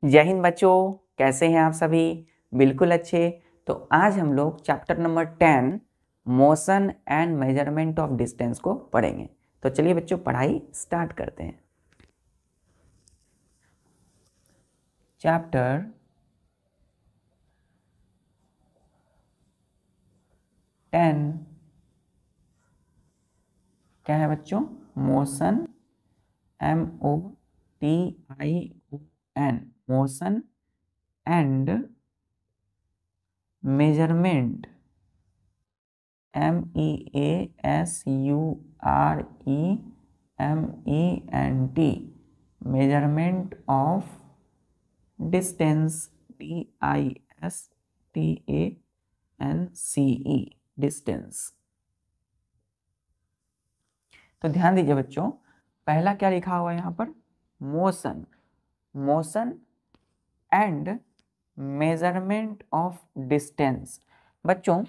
जय हिंद बच्चों, कैसे हैं आप सभी? बिल्कुल अच्छे। तो आज हम लोग chapter number 10 motion and measurement of distance को पढ़ेंगे। तो चलिए बच्चों, पढ़ाई स्टार्ट करते हैं। चैप्टर 10 क्या है बच्चों? Motion, MOTION, motion and measurement, MEASUREMENT, measurement of distance, DISTANCE, distance। तो ध्यान दीजिए बच्चों, पहला क्या लिखा हुआ है यहाँ पर? Motion, motion and measurement of distance. बच्चों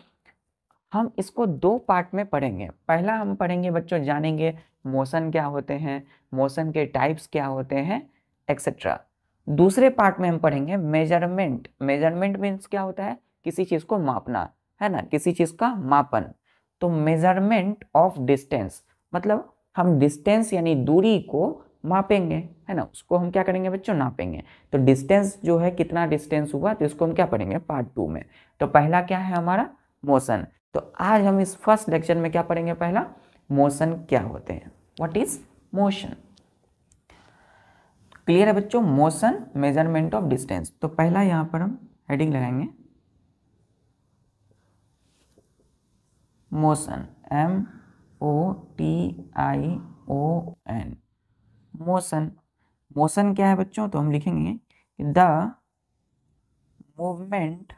हम इसको दो पार्ट में पढ़ेंगे। पहला हम पढ़ेंगे बच्चों, जानेंगे मोशन क्या होते हैं, मोशन के टाइप्स क्या होते हैं, एक्सेट्रा। दूसरे पार्ट में हम पढ़ेंगे मेजरमेंट। मेजरमेंट मीन्स क्या होता है? किसी चीज को मापना, है ना, किसी चीज का मापन। तो मेजरमेंट ऑफ डिस्टेंस मतलब हम डिस्टेंस यानी दूरी को मापेंगे, है ना, उसको हम क्या करेंगे बच्चों? नापेंगे। तो डिस्टेंस जो है, कितना डिस्टेंस हुआ, तो इसको हम क्या पढ़ेंगे पार्ट 2 में। तो पहला क्या है हमारा? मोशन। तो आज हम इस फर्स्ट लेक्चर में क्या पढ़ेंगे? पहला, मोशन क्या होते हैं, व्हाट इज मोशन। क्लियर है बच्चों? Motion, measurement of distance. तो पहला यहां पर हम हेडिंग लगाएंगे मोशन, MOTION, मोशन। मोशन क्या है बच्चों? तो हम लिखेंगे the movement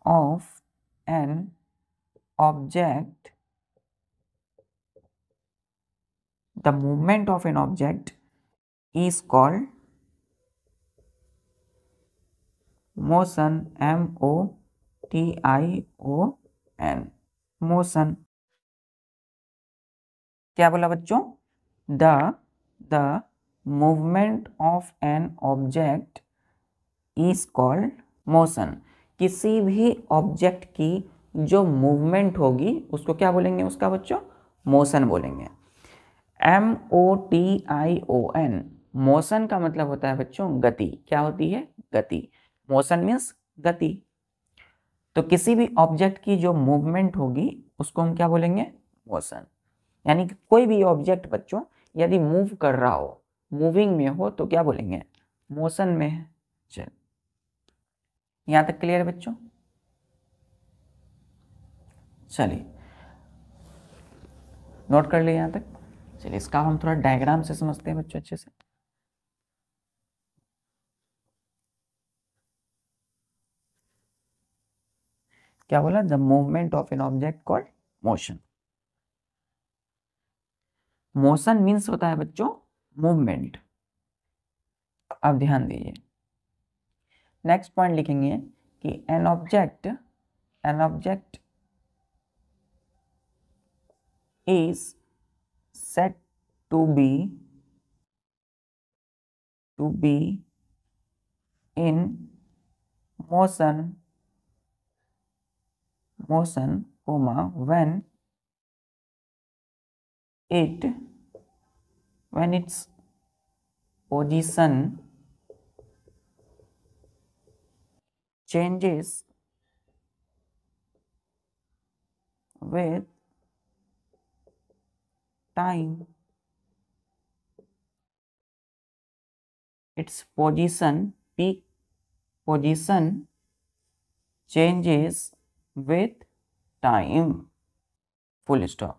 of an object, the movement of an object is called motion, MOTION, motion। क्या बोला बच्चों? The movement of an object is called motion. किसी भी ऑब्जेक्ट की जो मूवमेंट होगी उसको क्या बोलेंगे? उसका बच्चों मोशन बोलेंगे। MOTION, मोशन का मतलब होता है बच्चों गति। क्या होती है? गति। मोशन मीन्स गति। तो किसी भी ऑब्जेक्ट की जो मूवमेंट होगी उसको हम क्या बोलेंगे? मोशन। यानी कि कोई भी ऑब्जेक्ट बच्चों यदि मूव कर रहा हो, मूविंग में हो, तो क्या बोलेंगे? मोशन में है। चल, यहां तक क्लियर है बच्चों? चलिए नोट कर लिए यहां तक। चलिए इसका हम थोड़ा डायग्राम से समझते हैं बच्चों अच्छे से। क्या बोला? The movement of an object called motion. Motion means होता है बच्चों मूवमेंट। अब ध्यान दीजिए, नेक्स्ट पॉइंट लिखेंगे कि an object is set to be in motion comma when its position changes with time, its peak position changes with time, full stop।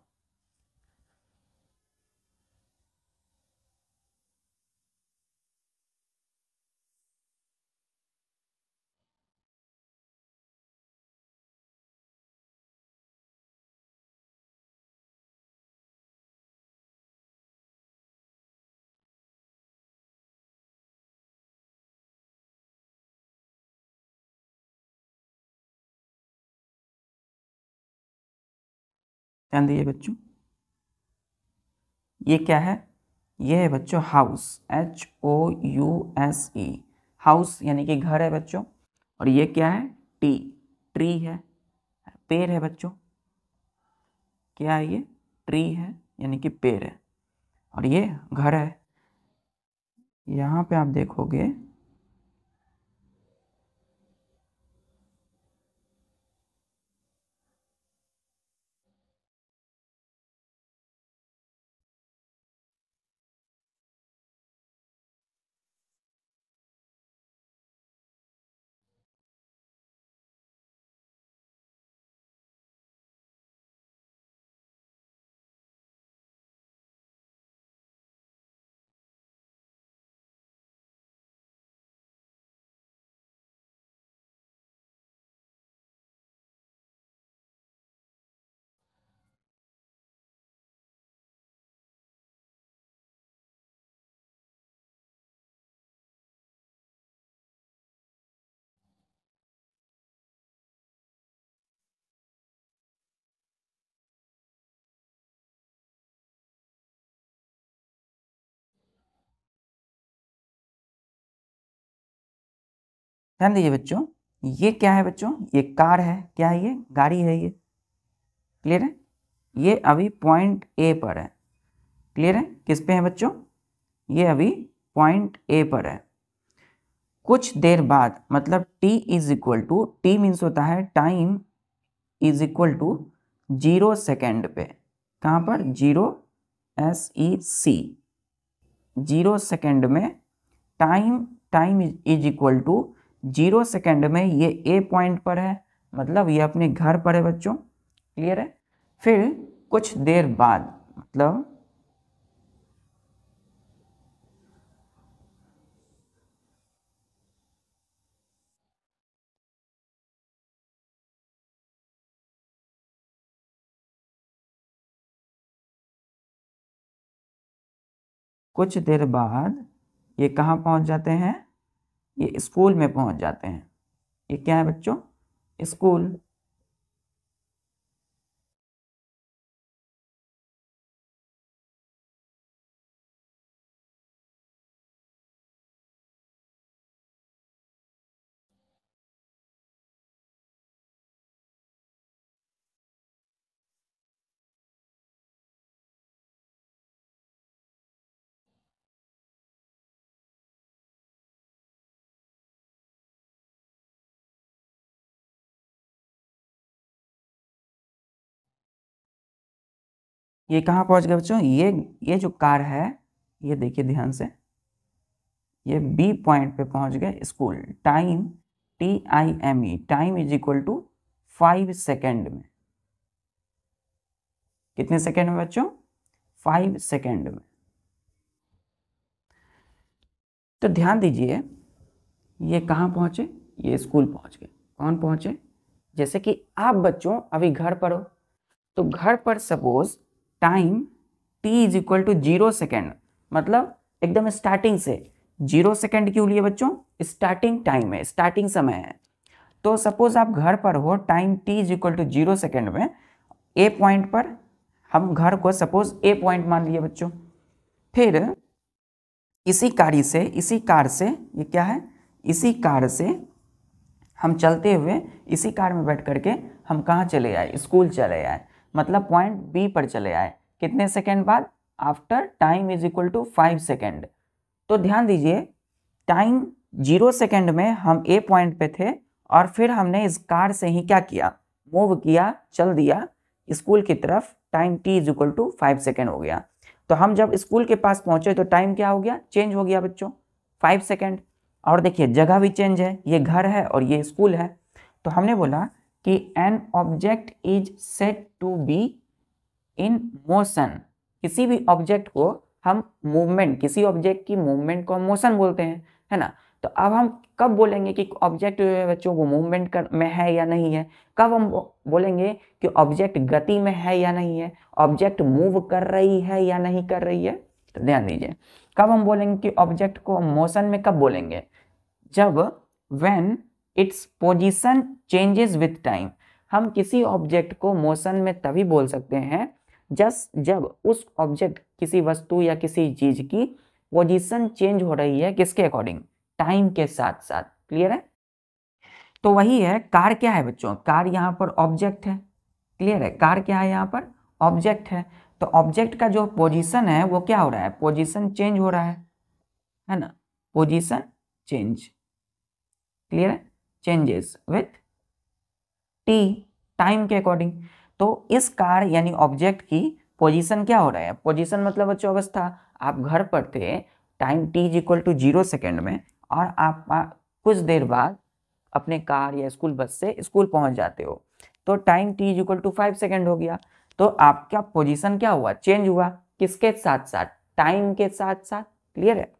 ध्यान दीजिए बच्चों, ये क्या है? ये है बच्चों हाउस, HOUSE, हाउस यानी कि घर है बच्चों। और ये क्या है? ट्री है, पेड़ है बच्चों। क्या है ये? ट्री है यानी कि पेड़ है, और ये घर है। यहाँ पे आप देखोगे ध्यान दीजिए बच्चों, ये क्या है बच्चों? ये कार है। क्या है ये? गाड़ी है ये। क्लियर है? ये अभी पॉइंट ए पर है। क्लियर है? किस पे है बच्चों? ये अभी पॉइंट ए पर है। कुछ देर बाद, मतलब t is equal to, T means होता है time is equal to 0 second पे। कहाँ पर? 0 SEC, 0 सेकेंड में time is equal to 0 second में ये ए पॉइंट पर है, मतलब ये अपने घर पर है बच्चों। क्लियर है? फिर कुछ देर बाद, मतलब कुछ देर बाद ये कहाँ पहुँच जाते हैं? ये स्कूल में पहुँच जाते हैं। ये क्या है बच्चों? स्कूल। ये कहाँ पहुँच गए बच्चों? ये जो कार है, ये देखिए ध्यान से, ये बी पॉइंट पे पहुँच गए, school. Time TIME, time is equal to 5 second में। कितने सेकेंड में बच्चों? 5 सेकेंड में। तो ध्यान दीजिए, ये कहाँ पहुँचे? ये स्कूल पहुँच गए। कौन पहुँचे? जैसे कि आप बच्चों अभी घर पर हो, तो घर पर suppose time t is equal to 0 second, मतलब एकदम स्टार्टिंग से। 0 सेकेंड क्यों लिए बच्चों? स्टार्टिंग टाइम है, स्टार्टिंग समय है। तो सपोज आप घर पर हो, time t is equal to 0 second में, ए पॉइंट पर, हम घर को सपोज ए पॉइंट मान लिए बच्चों। फिर इसी कार से ये क्या है? इसी कार से हम चलते हुए, इसी कार में बैठ करके हम कहाँ चले आए? स्कूल चले आए, मतलब पॉइंट बी पर चले आए। कितने सेकेंड बाद? After time is equal to 5 second. तो ध्यान दीजिए, टाइम 0 सेकेंड में हम ए पॉइंट पे थे, और फिर हमने इस कार से ही क्या किया? मूव किया, चल दिया स्कूल की तरफ। Time t is equal to 5 second हो गया। तो हम जब स्कूल के पास पहुंचे तो टाइम क्या हो गया? चेंज हो गया बच्चों, 5 सेकेंड। और देखिए जगह भी चेंज है, ये घर है और ये स्कूल है। तो हमने बोला कि an object is said to be in motion. किसी भी ऑब्जेक्ट को हम मूवमेंट, किसी ऑब्जेक्ट की मूवमेंट को हम मोशन बोलते हैं, है ना। तो अब हम कब बोलेंगे कि ऑब्जेक्ट जो है बच्चों वो मूवमेंट में है या नहीं है? कब हम बोलेंगे कि ऑब्जेक्ट गति में है या नहीं है? ऑब्जेक्ट मूव कर रही है या नहीं कर रही है? तो ध्यान दीजिए, कब हम बोलेंगे कि ऑब्जेक्ट को मोशन में? कब बोलेंगे? जब when its position changes with time. हम किसी ऑब्जेक्ट को मोशन में तभी बोल सकते हैं जब उस ऑब्जेक्ट किसी वस्तु या किसी चीज की पोजीशन चेंज हो रही है किसके अकॉर्डिंग, टाइम के साथ साथ। क्लियर है? तो वही है, कार क्या है बच्चों, कार यहाँ पर ऑब्जेक्ट है। क्लियर है? कार क्या है यहाँ पर, ऑब्जेक्ट है। तो ऑब्जेक्ट का जो पोजीशन है वो क्या हो रहा है, पोजीशन चेंज हो रहा है ना, पोजीशन चेंज। क्लियर है? चेंजेस विथ टी, टाइम के अकॉर्डिंग। तो इस कार यानी ऑब्जेक्ट की पोजीशन क्या हो रहा है, पोजीशन मतलब बच्चों अवस्था। आप घर पर थे, time t equal to 0 second में, और आप कुछ देर बाद अपने कार या स्कूल बस से स्कूल पहुंच जाते हो, तो time t equal to 5 second हो गया। तो आपका पोजीशन क्या हुआ, चेंज हुआ, किसके साथ साथ, टाइम के साथ साथ। क्लियर है?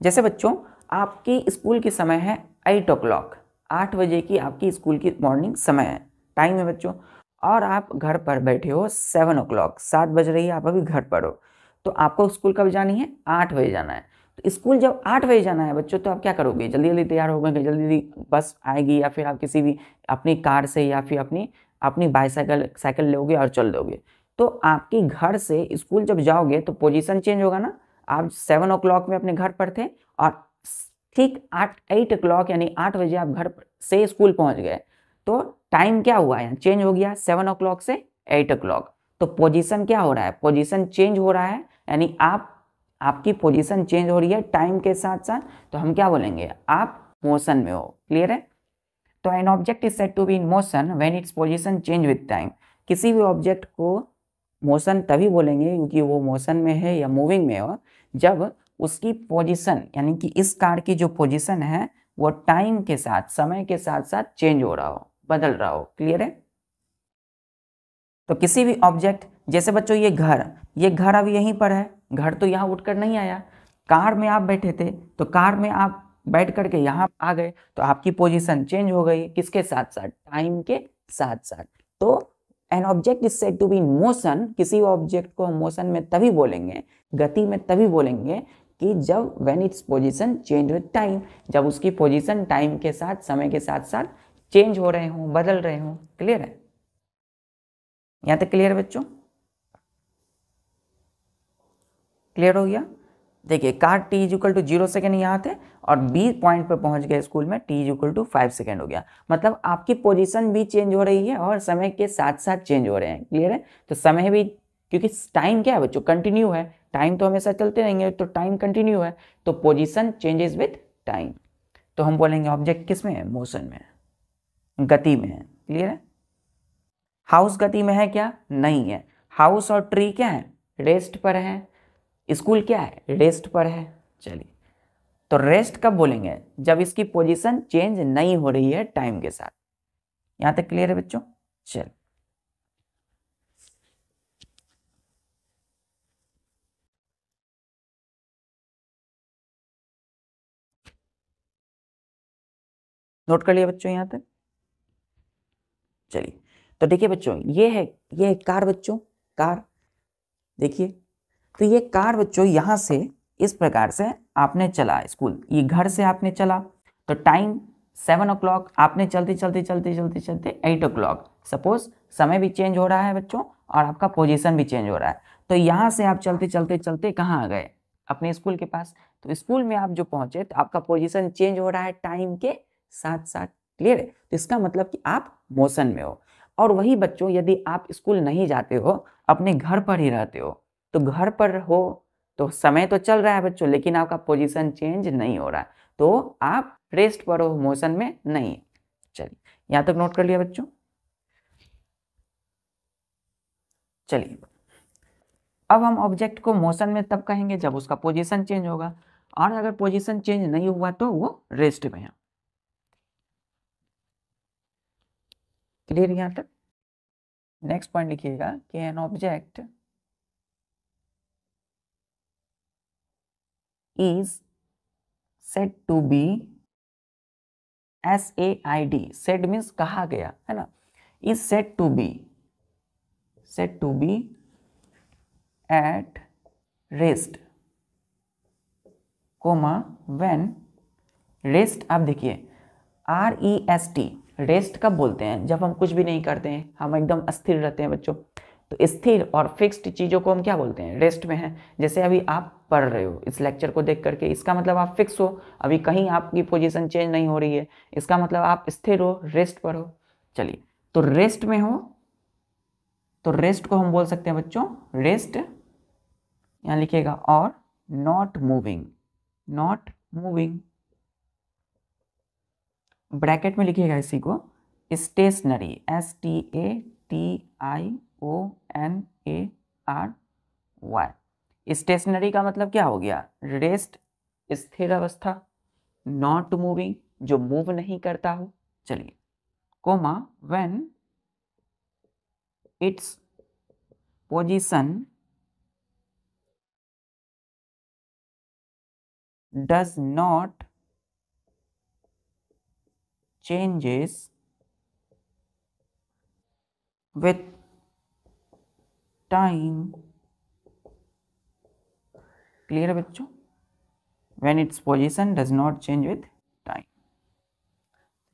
जैसे बच्चों आपकी स्कूल की समय है 8 o'clock, 8 बजे की आपकी स्कूल की मॉर्निंग समय है, टाइम है बच्चों, और आप घर पर बैठे हो 7 o'clock, 7 बज रही है, आप अभी घर पर हो। तो आपको स्कूल कब जानी है, 8 बजे जाना है। तो स्कूल जब 8 बजे जाना है बच्चों, तो आप क्या करोगे, जल्दी जल्दी तैयार हो गए, जल्दी जल्दी बस आएगी, या फिर आप किसी भी अपनी कार से या फिर अपनी साइकिल लोगे और चल दोगे। तो आपके घर से स्कूल जब जाओगे तो पोजीशन चेंज होगा ना। आप 7 o'clock में अपने घर पर थे, और ठीक 8 o'clock यानी 8 बजे आप घर से स्कूल पहुंच गए, तो टाइम क्या हुआ है, चेंज हो गया, 7 o'clock से 8 o'clock। तो पोजीशन क्या हो रहा है, पोजीशन चेंज हो रहा है, यानी आपकी पोजीशन चेंज हो रही है टाइम के साथ साथ। तो हम क्या बोलेंगे, आप मोशन में हो। क्लियर है? तो an object is said to be in motion when its position change with time. किसी भी ऑब्जेक्ट को मोशन तभी बोलेंगे क्योंकि वो मोशन में है या मूविंग में हो, जब उसकी पोजीशन यानी कि इस कार की जो पोजीशन है वो टाइम के साथ, समय के साथ साथ चेंज हो रहा हो, बदल रहा हो। क्लियर है? तो किसी भी ऑब्जेक्ट, जैसे बच्चों ये घर अब यहीं पर है, घर तो यहाँ उठकर नहीं आया। कार में आप बैठे थे, तो कार में आप बैठ करके यहाँ आ गए, तो आपकी पोजीशन चेंज हो गई, किसके साथ साथ, टाइम के साथ साथ। तो an object is said to be in motion, किसी ऑब्जेक्ट को हम मोशन में तभी बोलेंगे, गति में तभी बोलेंगे कि जब when its position change with time, जब उसकी पोजीशन टाइम के साथ, समय के साथ साथ चेंज हो रहे हों, बदल रहे हों। क्लियर है? यहां तक क्लियर है बच्चों? क्लियर हो गया? देखिए car t equal to 0 second यहाँ थे, और बी पॉइंट पे पहुंच गए स्कूल में, t इक्वल टू 5 सेकेंड हो गया। मतलब आपकी पोजीशन भी चेंज हो रही है और समय के साथ साथ चेंज हो रहे हैं। क्लियर है? तो समय भी, क्योंकि टाइम क्या है बच्चों, कंटिन्यू है, टाइम तो हमेशा चलते रहेंगे, तो टाइम कंटिन्यू है, तो पोजीशन चेंजेस विथ टाइम। तो हम बोलेंगे ऑब्जेक्ट किस में है, मोशन में है, गति में है। क्लियर है? हाउस गति में है क्या, नहीं है। हाउस और ट्री क्या है, रेस्ट पर है। स्कूल क्या है, रेस्ट पर है। चलिए, तो रेस्ट कब बोलेंगे, जब इसकी पोजीशन चेंज नहीं हो रही है टाइम के साथ। यहां तक क्लियर है बच्चों? चल, नोट कर लिया बच्चों यहां तक? चलिए, तो देखिए बच्चों ये कार बच्चों, कार देखिए। तो ये कार बच्चों यहां से इस प्रकार से आपने चला स्कूल, ये घर से आपने चला, तो टाइम 7 o'clock, आपने चलते चलते चलते चलते चलते 8 o'clock, सपोज समय भी चेंज हो रहा है बच्चों और आपका पोजीशन भी चेंज हो रहा है। तो यहाँ से आप चलते चलते चलते कहाँ आ गए, अपने स्कूल के पास। तो स्कूल में आप जो पहुंचे तो आपका पोजीशन चेंज हो रहा है टाइम के साथ साथ। क्लियर है? तो इसका मतलब कि आप मोशन में हो। और वही बच्चों यदि आप स्कूल नहीं जाते हो, अपने घर पर ही रहते हो, तो घर पर हो तो समय तो चल रहा है बच्चों, लेकिन आपका पोजीशन चेंज नहीं हो रहा है, तो आप रेस्ट पर हो, मोशन में नहीं। चलिए, यहां तक नोट कर लिया बच्चों? चलिए, अब हम ऑब्जेक्ट को मोशन में तब कहेंगे जब उसका पोजीशन चेंज होगा, और अगर पोजीशन चेंज नहीं हुआ तो वो रेस्ट में है। क्लियर यहां तक? नेक्स्ट पॉइंट लिखिएगा कि an object is said to be SAID, said means कहा गया है ना, is said to be at rest, comma when rest। आप देखिए REST, रेस्ट कब बोलते हैं, जब हम कुछ भी नहीं करते हैं, हम एकदम अस्थिर रहते हैं बच्चों, तो स्थिर और फिक्स्ड चीज़ों को हम क्या बोलते हैं, रेस्ट में है। जैसे अभी आप पढ़ रहे हो इस लेक्चर को देख करके, इसका मतलब आप फिक्स हो, अभी कहीं आपकी पोजीशन चेंज नहीं हो रही है, इसका मतलब आप स्थिर हो, रेस्ट पर हो। चलिए, तो रेस्ट में हो तो रेस्ट को हम बोल सकते हैं बच्चों रेस्ट, यहाँ लिखिएगा, और not moving, not moving bracket में लिखिएगा इसी को स्टेशनरी, STATIONARY। स्टेशनरी का मतलब क्या हो गया, रेस्ट, स्थिर अवस्था, नॉट मूविंग जो मूव नहीं करता हो। चलिए, comma when its position does not changes with time। Clear है बच्चों, when its position does not change with time।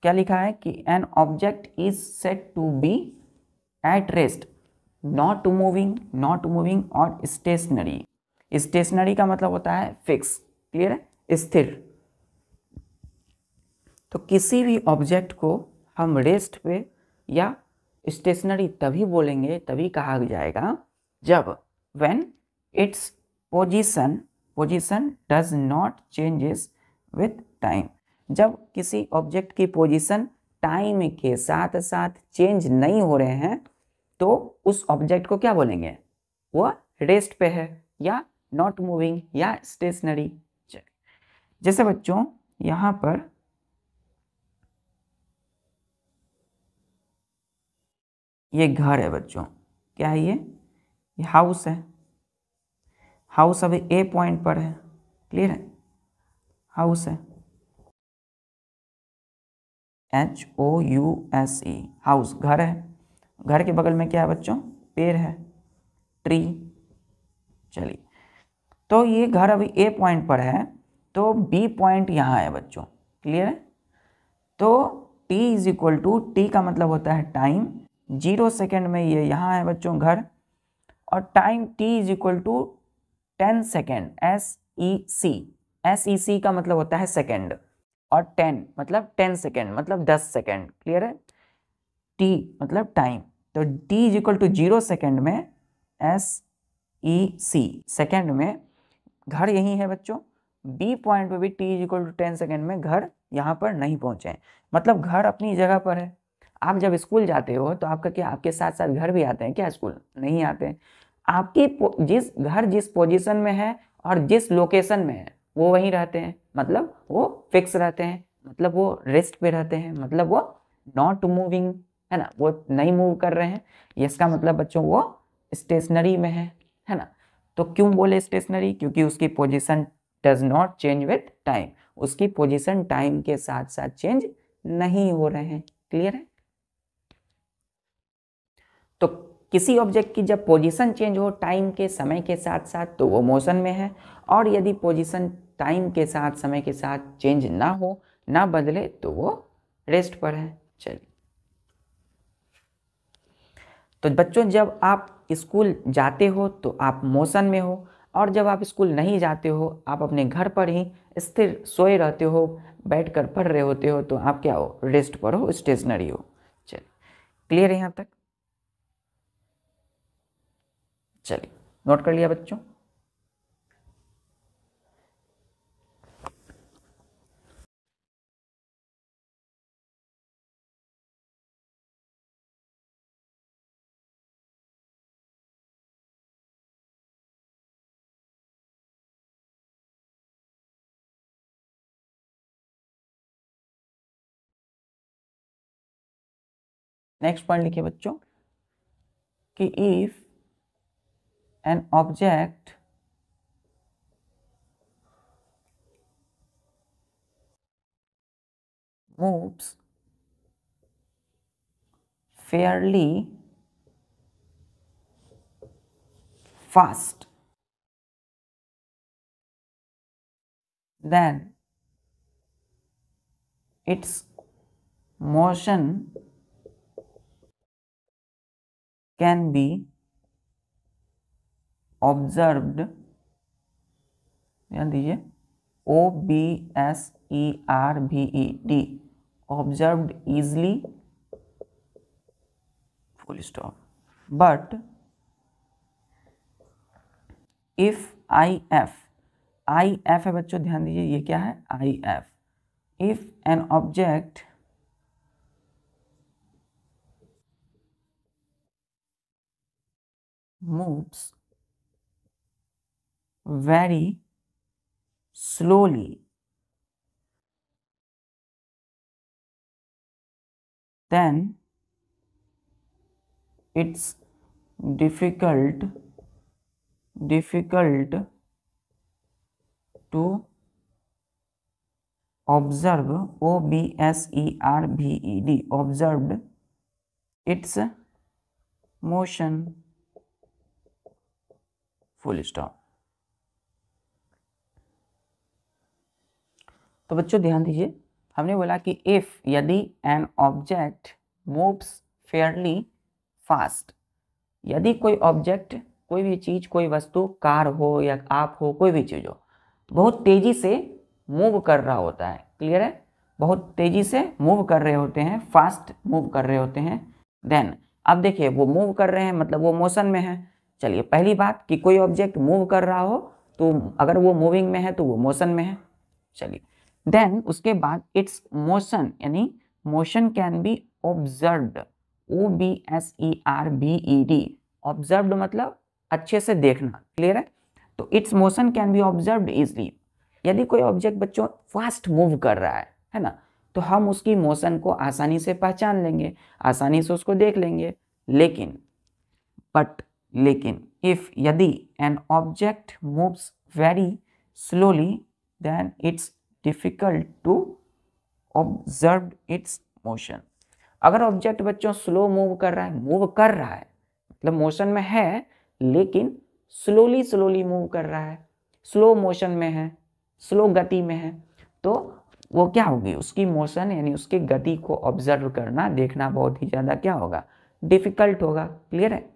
क्या लिखा है कि an object is said to be at rest, not moving और stationary। stationary का मतलब होता है फिक्स, क्लियर है, स्थिर। तो किसी भी ऑब्जेक्ट को हम रेस्ट पे या स्टेशनरी तभी बोलेंगे, तभी कहा जाएगा जब when its position does not changes with time, जब किसी ऑब्जेक्ट की पोजीशन टाइम के साथ साथ चेंज नहीं हो रहे हैं तो उस ऑब्जेक्ट को क्या बोलेंगे, वो रेस्ट पे है या नॉट मूविंग या स्टेशनरी। जैसे बच्चों यहाँ पर ये घर है बच्चों, क्या है ये हाउस है। हाउस अभी ए पॉइंट पर है, क्लियर है, हाउस है, HOUSE, हाउस, घर है। घर के बगल में क्या है बच्चों, पेड़ है, ट्री। चलिए, तो ये घर अभी ए पॉइंट पर है तो बी पॉइंट यहाँ है बच्चों, क्लियर है। तो t is equal to, T का मतलब होता है टाइम, 0 सेकेंड में ये यहाँ है बच्चों घर, और time t is equal to 10 second, SEC का मतलब होता है सेकेंड, और 10 मतलब 10 सेकेंड मतलब 10 सेकेंड, क्लियर है। t मतलब टाइम, तो t is equal to 0 second में SEC सेकेंड में घर यही है बच्चों, बी पॉइंट पे भी t is equal to 10 second में घर यहाँ पर नहीं पहुँचे, मतलब घर अपनी जगह पर है। आप जब स्कूल जाते हो तो आपका क्या, आपके साथ साथ घर भी आते हैं क्या, स्कूल नहीं आते हैं। आपकी जिस घर जिस पोजीशन में है और जिस लोकेशन में है वो वहीं रहते हैं, मतलब वो फिक्स रहते हैं, मतलब वो रेस्ट पे रहते हैं, मतलब वो नॉट मूविंग है ना, वो नहीं मूव कर रहे हैं। इसका मतलब बच्चों वो स्टेशनरी में है ना। तो क्यों बोले स्टेशनरी, क्योंकि उसकी position does not change with time, उसकी पोजीशन टाइम के साथ साथ चेंज नहीं हो रहे हैं, क्लियर है। तो किसी ऑब्जेक्ट की जब पोजीशन चेंज हो टाइम के समय के साथ साथ तो वो मोशन में है, और यदि पोजीशन टाइम के साथ समय के साथ चेंज ना हो, ना बदले, तो वो रेस्ट पर है। चलिए, तो बच्चों जब आप स्कूल जाते हो तो आप मोशन में हो, और जब आप स्कूल नहीं जाते हो, आप अपने घर पर ही स्थिर सोए रहते हो, बैठकर पढ़ रहे होते हो, तो आप क्या हो, रेस्ट पर हो, स्टेशनरी हो। चलिए, क्लियर है यहाँ तक। चलिए, नोट कर लिया बच्चों। नेक्स्ट पॉइंट लिखिए बच्चों कि if an object moves fairly fast, then its motion can be observed, ध्यान दीजिए, OBSERVED, observed easily, full stop, but if IF है बच्चों, ध्यान दीजिए, ये क्या है, IF, if an object moves very slowly, then it's difficult to observe, OBSERVED, observed its motion, full stop. तो बच्चों ध्यान दीजिए, हमने बोला कि इफ, यदि an object moves Fairlie fast, यदि कोई ऑब्जेक्ट, कोई भी चीज, कोई वस्तु, कार हो या आप हो, कोई भी चीज हो, बहुत तेजी से मूव कर रहा होता है, क्लियर है, बहुत तेजी से मूव कर रहे होते हैं, फास्ट मूव कर रहे होते हैं, देन अब देखिए वो मूव कर रहे हैं मतलब वो मोशन में है। चलिए पहली बात कि कोई ऑब्जेक्ट मूव कर रहा हो तो अगर वो मूविंग में है तो वो मोशन में है। चलिए देन उसके बाद इट्स मोशन, यानी motion can be observed, OBSERVED, observed मतलब अच्छे से देखना, क्लियर है। तो it's motion can be observed easily, यदि कोई ऑब्जेक्ट बच्चों फास्ट मूव कर रहा है ना, तो हम उसकी मोशन को आसानी से पहचान लेंगे, आसानी से उसको देख लेंगे। लेकिन इफ, यदि an object moves very slowly, then it's difficult to observe its motion. अगर ऑब्जेक्ट बच्चों स्लो मूव कर रहा है, मतलब मोशन में है लेकिन स्लोली मूव कर रहा है, स्लो मोशन में है, स्लो गति में है, तो वो क्या होगी, उसकी मोशन यानी उसकी गति को ऑब्जर्व करना, देखना बहुत ही ज्यादा क्या होगा, डिफिकल्ट होगा, क्लियर है।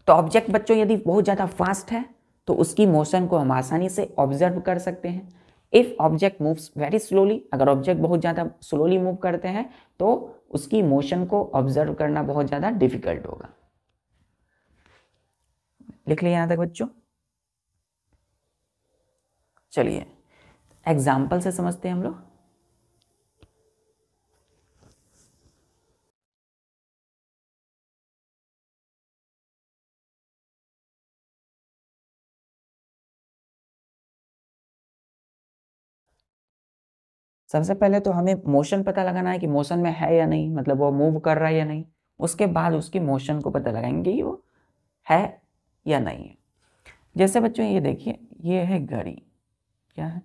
तो ऑब्जेक्ट बच्चों यदि बहुत ज्यादा फास्ट है तो उसकी मोशन को हम आसानी से ऑब्जर्व कर सकते हैं। If object moves very slowly, अगर ऑब्जेक्ट बहुत ज्यादा स्लोली मूव करते हैं तो उसकी मोशन को ऑब्जर्व करना बहुत ज्यादा डिफिकल्ट होगा। लिख लिया यहां तक बच्चों। चलिए एग्जाम्पल से समझते हैं हम लोग। सबसे पहले तो हमें मोशन पता लगाना है कि मोशन में है या नहीं, मतलब वो मूव कर रहा है या नहीं। उसके बाद उसकी मोशन को पता लगाएंगे कि वो है या नहीं है। जैसे बच्चों ये देखिए, ये है घड़ी, क्या है,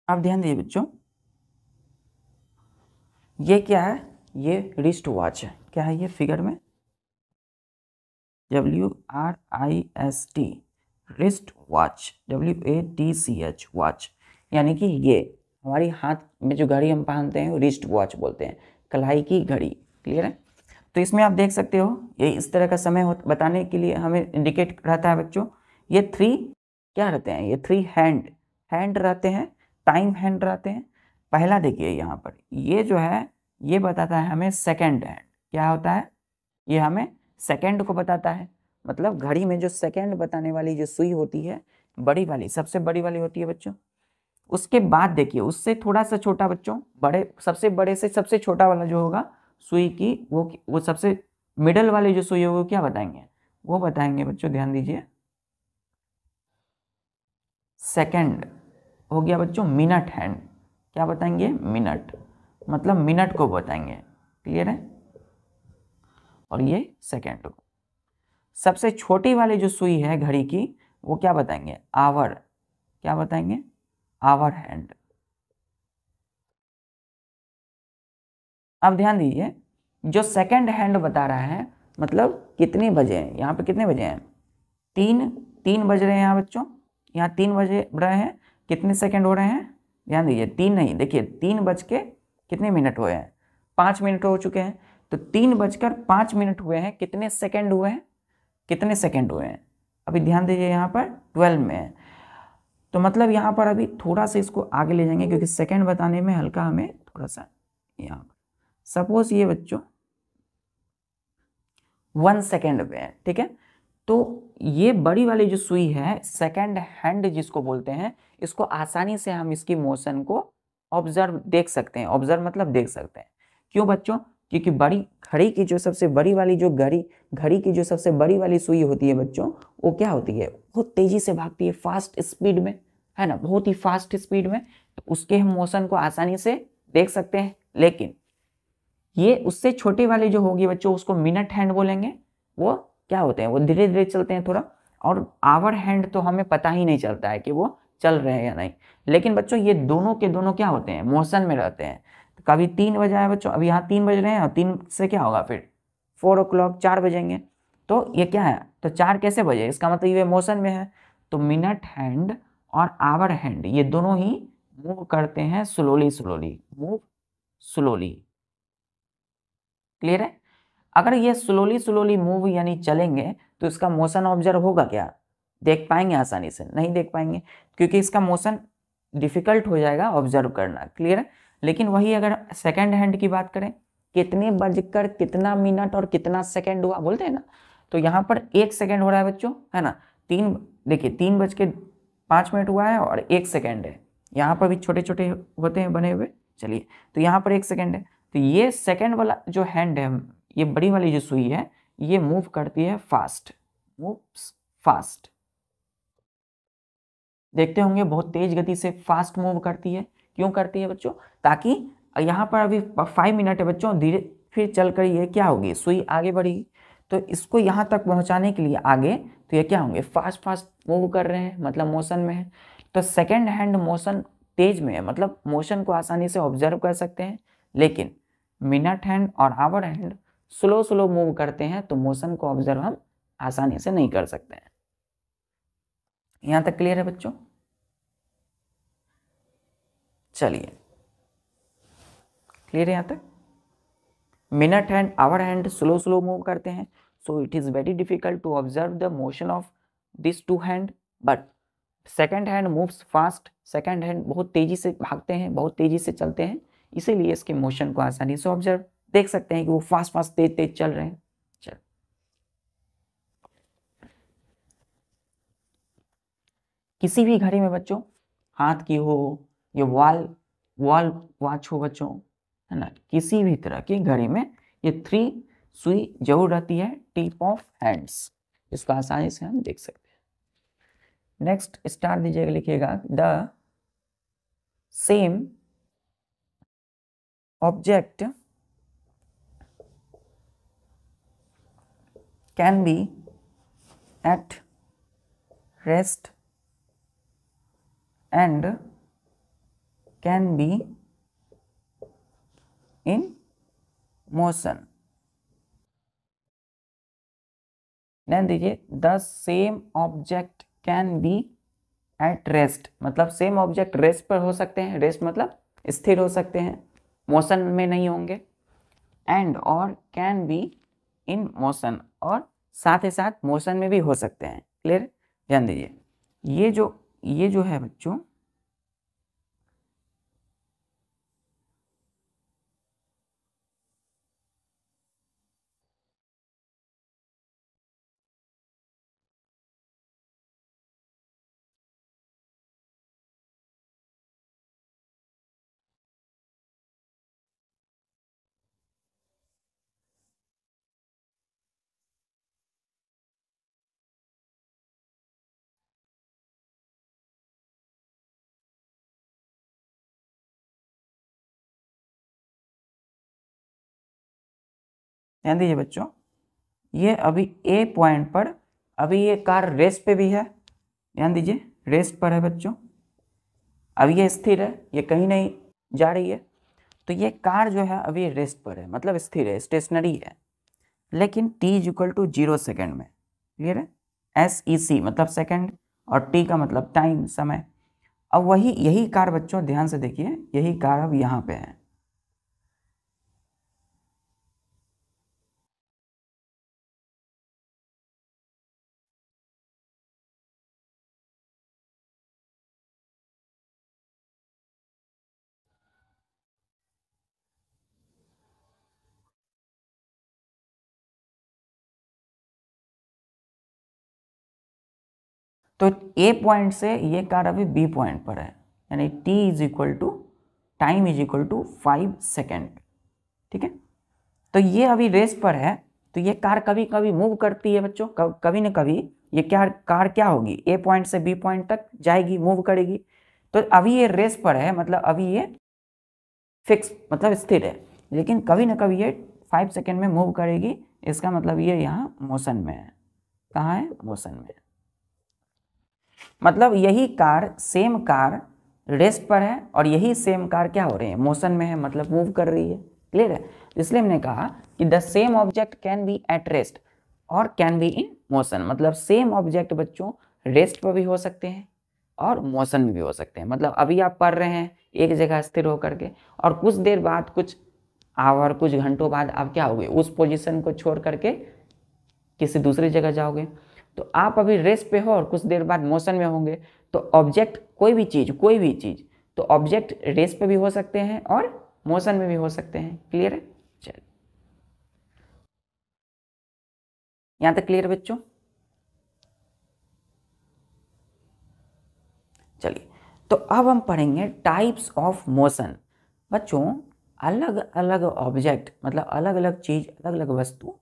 अब ध्यान दीजिए बच्चों, ये क्या है, ये रिस्ट वॉच है। क्या है ये फिगर में, WRIST, wrist watch, WATCH watch, यानी कि ये हमारी हाथ में जो घड़ी हम पहनते हैं रिस्ट वॉच बोलते हैं, कलाई की घड़ी। क्लियर है। तो इसमें आप देख सकते हो ये इस तरह का समय बताने के लिए हमें इंडिकेट रहता है बच्चों। ये 3 क्या रहते हैं, ये 3 हैंड रहते हैं, टाइम हैंड रहते हैं। पहला देखिए यहाँ पर ये जो है ये बताता है हमें सेकेंड हैंड। क्या होता है, ये हमें सेकेंड को बताता है। मतलब घड़ी में जो सेकेंड बताने वाली जो सुई होती है, बड़ी वाली, सबसे बड़ी वाली होती है बच्चों। उसके बाद देखिए उससे थोड़ा सा छोटा बच्चों, सबसे बड़े से सबसे छोटा वाला जो होगा सुई की, वो सबसे मिडल वाली जो सुई होगी क्या बताएंगे, वो बताएंगे बच्चों, ध्यान दीजिए, सेकंड हो गया बच्चों मिनट हैंड। क्या बताएंगे, मिनट, मतलब मिनट को बताएंगे। क्लियर है। और ये सेकंड को। सबसे छोटी वाली जो सुई है घड़ी की, वो क्या बताएंगे, आवर। क्या बताएंगे, आवर हैंड। अब ध्यान दीजिए, जो सेकंड हैंड बता रहा है मतलब कितने बजे हैं, यहाँ पे कितने बजे हैं, 3 बज रहे हैं यहाँ बच्चों, यहाँ 3 बजे रहे हैं। कितने सेकंड हो रहे हैं, ध्यान दीजिए, 3 नहीं, देखिए 3 बज के कितने मिनट हुए हैं, 5 मिनट हो चुके हैं। तो 3 बजकर 5 मिनट हुए हैं, कितने सेकंड हुए हैं, कितने सेकंड हुए हैं। अभी ध्यान दीजिए यहाँ पर 12 में है। तो मतलब यहाँ पर अभी थोड़ा सा इसको आगे ले जाएंगे क्योंकि सेकंड बताने में हल्का हमें थोड़ा सा, यहाँ पर सपोज ये बच्चों 1 सेकेंड पे है, ठीक है। तो ये बड़ी वाली जो सुई है सेकंड हैंड जिसको बोलते हैं, इसको आसानी से हम इसकी मोशन को ऑब्जर्व देख सकते हैं। ऑब्जर्व मतलब देख सकते हैं। क्यों बच्चों, क्योंकि बड़ी घड़ी की जो सबसे बड़ी वाली जो घड़ी की जो सबसे बड़ी वाली सुई होती है बच्चों, वो क्या होती है, बहुत तेजी से भागती है, फास्ट स्पीड में, है ना, बहुत ही फास्ट स्पीड में। तो उसके हम मोशन को आसानी से देख सकते हैं। लेकिन ये उससे छोटे वाले जो होगी बच्चों, उसको मिनट हैंड बोलेंगे। वो क्या होते हैं, वो धीरे धीरे चलते हैं थोड़ा। और आवर हैंड तो हमें पता ही नहीं चलता है कि वो चल रहे हैं या नहीं। लेकिन बच्चों ये दोनों के दोनों क्या होते हैं, मोशन में रहते हैं। तो कभी 3 बजा है बच्चों, अभी यहाँ 3 बज रहे हैं, और 3 से क्या होगा फिर 4 o'clock, 4 बजेंगे। तो ये क्या है, तो 4 कैसे बजे, इसका मतलब ये मोशन में है। तो मिनट हैंड और आवर हैंड ये दोनों ही मूव करते हैं slowly slowly, move slowly. Clear है। अगर ये स्लोली स्लोली मूव यानी चलेंगे तो इसका मोशन ऑब्जर्व होगा क्या, देख पाएंगे आसानी से, नहीं देख पाएंगे, क्योंकि इसका मोशन डिफिकल्ट हो जाएगा ऑब्जर्व करना। क्लियर है। लेकिन वही अगर सेकंड हैंड की बात करें, कितने बजकर कितना मिनट और कितना सेकंड हुआ बोलते हैं ना, तो यहाँ पर 1 सेकंड हो रहा है बच्चों, है ना। देखिए 3 बज के 5 मिनट हुआ है और 1 सेकंड है। यहाँ पर भी छोटे छोटे होते हैं बने हुए। चलिए, तो यहाँ पर 1 सेकंड है। तो ये सेकंड वाला जो हैंड है, ये बड़ी वाली जो सुई है, ये मूव करती है फास्ट, मूव्स फास्ट। देखते होंगे बहुत तेज गति से फास्ट मूव करती है। क्यों करती है बच्चों, ताकि यहाँ पर अभी 5 मिनट है बच्चों, धीरे फिर चलकर ये क्या होगी, सुई आगे बढ़ेगी। तो इसको यहाँ तक पहुँचाने के लिए आगे, तो ये क्या होंगे, फास्ट फास्ट मूव कर रहे हैं, मतलब मोशन में है। तो सेकेंड हैंड मोशन तेज में है, मतलब मोशन को आसानी से ऑब्जर्व कर सकते हैं। लेकिन मिनट हैंड और hour hand slow slow move करते हैं, तो मोशन को ऑब्जर्व हम आसानी से नहीं कर सकते हैं। यहां तक क्लियर है बच्चों। चलिए, क्लियर है यहां तक। Minute hand hour hand slow slow move करते हैं, so it is very difficult to observe the motion of this two hand. But second hand moves fast, second hand बहुत तेजी से भागते हैं, बहुत तेजी से चलते हैं, इसीलिए इसके मोशन को आसानी से ऑब्जर्व देख सकते हैं कि वो फास्ट फास्ट तेज तेज चल रहे हैं। चल, किसी भी घड़ी में बच्चों, हाथ की हो या वॉल वॉल वॉच हो बच्चों, है ना, किसी भी तरह की घड़ी में ये 3 सुई जरूर रहती है, टिप ऑफ हैंड्स। इसको आसानी से हम देख सकते हैं। नेक्स्ट स्टार दीजिएगा, लिखिएगा the same object can be at rest and can be in motion. ध्यान दीजिए, the same object can be at rest, मतलब सेम ऑब्जेक्ट रेस्ट पर हो सकते हैं, रेस्ट मतलब स्थिर हो सकते हैं, मोशन में नहीं होंगे। एंड और कैन बी इन मोशन, और साथ ही साथ मोशन में भी हो सकते हैं। क्लियर? ध्यान दीजिए, ये जो है बच्चों, ध्यान दीजिए बच्चों, ये अभी ए पॉइंट पर, अभी ये कार रेस्ट पे भी है। ध्यान दीजिए, रेस्ट पर है बच्चों, अभी ये स्थिर है, ये कहीं नहीं जा रही है। तो ये कार जो है अभी रेस्ट पर है, मतलब स्थिर है, स्टेशनरी है। लेकिन t is equal to 0 second में। क्लियर है? SEC मतलब सेकेंड, और t का मतलब टाइम, समय। अब वही यही कार बच्चों, ध्यान से देखिए, यही कार अब यहाँ पे है। तो ए पॉइंट से ये कार अभी बी पॉइंट पर है, यानी t is equal to time is equal to 5 second. ठीक है? तो ये अभी रेस्ट पर है, तो ये कार कभी कभी मूव करती है बच्चों, कभी न कभी ये कार क्या होगी, ए पॉइंट से बी पॉइंट तक जाएगी, मूव करेगी। तो अभी ये रेस्ट पर है, मतलब अभी ये फिक्स, मतलब स्थिर है, लेकिन कभी न कभी ये 5 सेकेंड में मूव करेगी। इसका मतलब ये यहाँ मोशन में है। कहाँ है? मोशन में। मतलब यही कार, सेम कार रेस्ट पर है, और यही सेम कार क्या हो रही है, मोशन में है, मतलब मूव कर रही है। क्लियर है? इसलिए हमने कहा कि the same object can be at rest और कैन बी इन मोशन। मतलब सेम ऑब्जेक्ट बच्चों रेस्ट पर भी हो सकते हैं और मोशन में भी हो सकते हैं। मतलब अभी आप पढ़ रहे हैं एक जगह स्थिर होकर के, और कुछ देर बाद, कुछ आवर, कुछ घंटों बाद आप क्या होगे, उस पोजीशन को छोड़ करके किसी दूसरी जगह जाओगे। तो आप अभी रेस्ट पे हो और कुछ देर बाद मोशन में होंगे। तो ऑब्जेक्ट, कोई भी चीज, तो ऑब्जेक्ट रेस्ट पे भी हो सकते हैं और मोशन में भी हो सकते हैं। क्लियर है? चलिए, यहां तक क्लियर बच्चों? चलिए, तो अब हम पढ़ेंगे टाइप्स ऑफ मोशन। बच्चों, अलग अलग ऑब्जेक्ट, मतलब अलग अलग चीज, अलग अलग वस्तु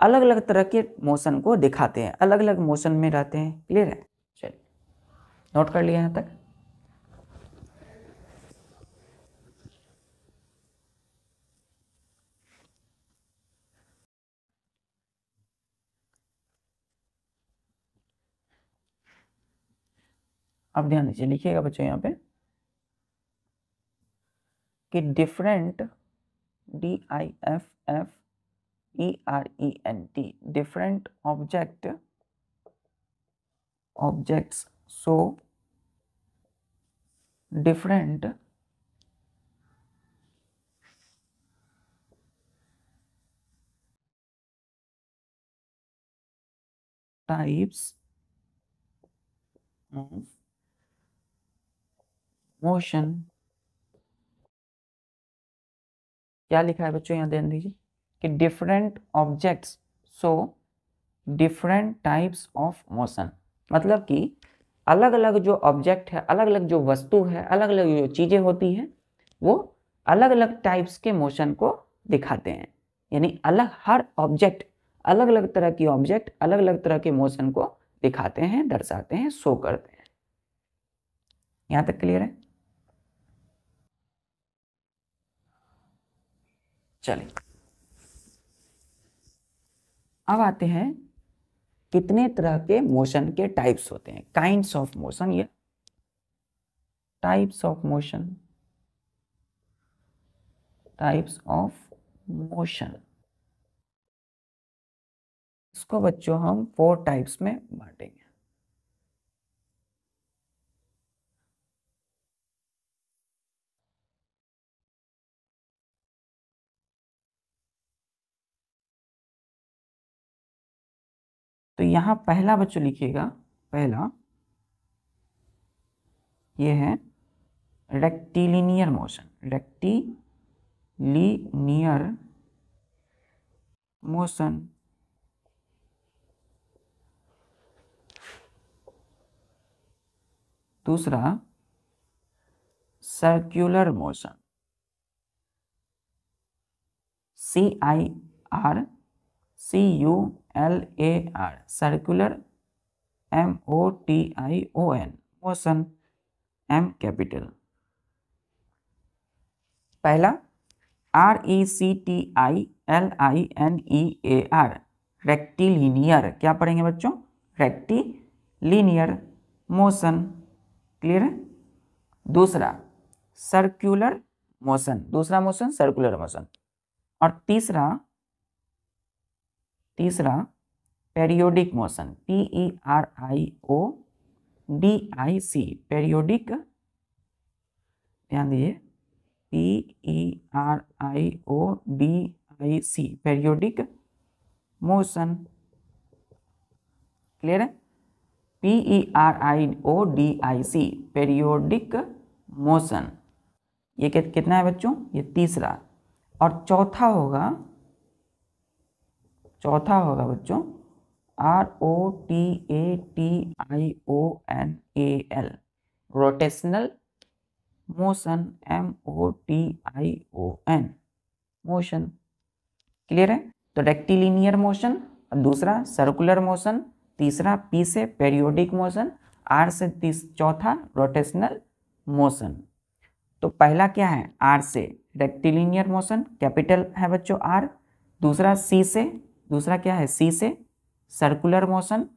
अलग अलग तरह के मोशन को दिखाते हैं, अलग अलग मोशन में रहते हैं। क्लियर है? चलिए, नोट कर लिया यहां तक? अब ध्यान दीजिए, लिखिएगा बच्चों यहाँ पे कि different, DIFFERENT, different objects show different types of motion. क्या लिखा है बच्चों, यहाँ ध्यान दीजिए कि different objects show different types of motion. मतलब कि अलग अलग जो ऑब्जेक्ट है, अलग अलग जो वस्तु है, अलग अलग जो चीजें होती हैं, वो अलग अलग टाइप्स के मोशन को दिखाते हैं। यानी अलग, हर ऑब्जेक्ट, अलग अलग तरह की ऑब्जेक्ट अलग अलग तरह के मोशन को दिखाते हैं, दर्शाते हैं, शो करते हैं। यहां तक क्लियर है? चलिए, अब आते हैं कितने तरह के मोशन के टाइप्स होते हैं, काइंड्स ऑफ मोशन या types of motion. Types of motion. इसको बच्चों हम 4 टाइप्स में बांटेंगे। तो यहाँ पहला बच्चों लिखिएगा, पहला ये है रेक्टिलिनियर मोशन, रेक्टिलिनियर मोशन। दूसरा circular motion, CIRCULAR, circular, MOTION, motion, M capital. पहला RECTILINEAR, रेक्टिलिनियर। क्या पढ़ेंगे बच्चों? Rectilinear motion. क्लियर है? दूसरा सर्कुलर मोशन, दूसरा मोशन सर्कुलर मोशन। और तीसरा पेरियोडिक मोशन, PERIODIC, पेरियोडिक। ध्यान दीजिए, PERIODIC, पेरियोडिक मोशन। क्लियर है? PERIODIC, periodic motion. ये कितना है बच्चों? ये तीसरा। और चौथा होगा बच्चों ROTATIONAL, rotational motion, MOTION, motion. Clear है? तो रेक्टिलिनियर मोशन, दूसरा सर्कुलर मोशन, तीसरा P से पेरियोडिक मोशन, R से चौथा रोटेशनल मोशन। तो पहला क्या है? R से रेक्टिलिनियर मोशन, कैपिटल है बच्चों R। दूसरा दूसरा क्या है? C से सर्कुलर मोशन,